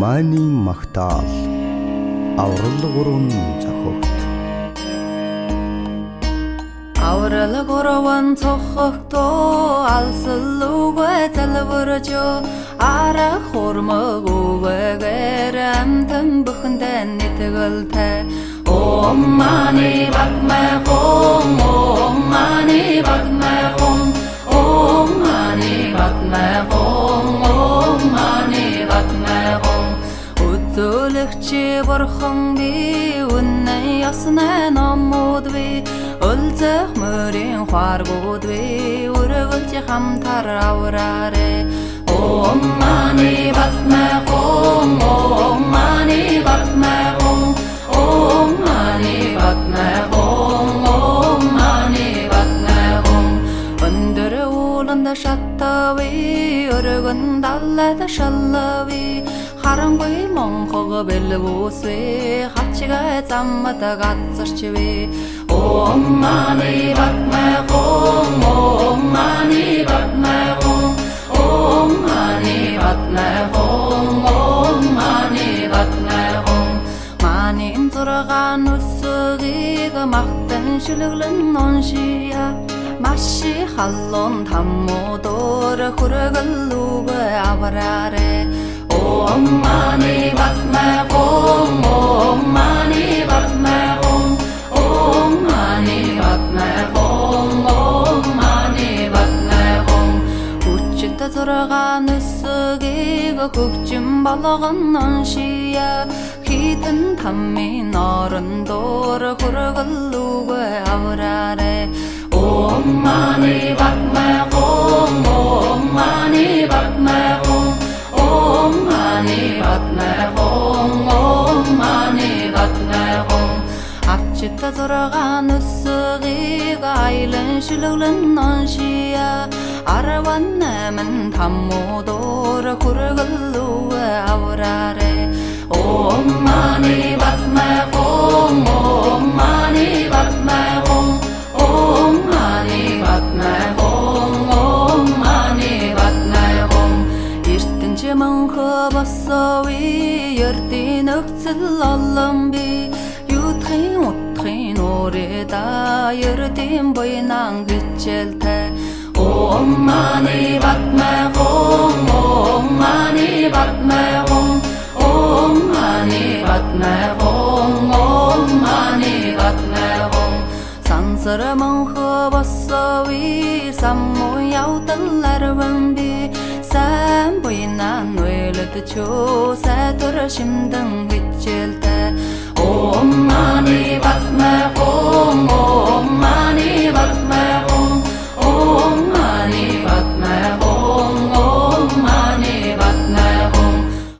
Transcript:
Маний магтаал аврал гурван цохогт аврал гурван цохогтоо алсалуугаа залбиржо ара хурмагуугаар амтан бүхэндээ нэтгэлтэй Om mani padme hum Om mani padme hum Om mani padme hum Om mani padme hum Өдөлөгчи бурхан би үнэн ясна номууд би өлзөх мөрийн хааргууд би өргөлж хамтар авраарэ Om mani padme hum Om mani padme hum Om mani padme hum Om mani padme hum Өндөр ууланда шаттави өргөн даллада шаллави харангүй монхог бэлвүсвэ хачгаа заммата гацарчвэ Om mani padme hum Om mani padme hum Om mani padme hum Om mani padme hum Манин зургаан үсгийг махтан шүлэглэн оншия Маши халлон таммуудор хүргэлүүг авраарэ Om mani padme hum Om mani padme hum Om mani padme hum Om mani padme hum Хүчтэй зургаан үсгийг хөгжим болгон оншия Хитэн таммин орондоор хүргэлүүг авраарэ Om mani padme hum Om mani padme hum Om mani padme hum Om mani padme hum Ачта зургаан үсгийг айлан шүлэглэн оншия Арван намын таммуудоор хүргэлүүг авраарэ Om mani padme hum Om mani padme hum Om mani padme hum Om mani padme hum Эртэнч мөнхө босови ердийн өгцөл олон би Юудхийн утхийн уреда ердийн буйнан гिचэлтэй Om mani padme hum Om mani padme hum Om mani padme hum Om mani padme hum Сансар мөнхө босови саммуу явдаларван би Сайн буйнан уйлдчөө сайтар шимдэн гिचэлтэй Om mani padme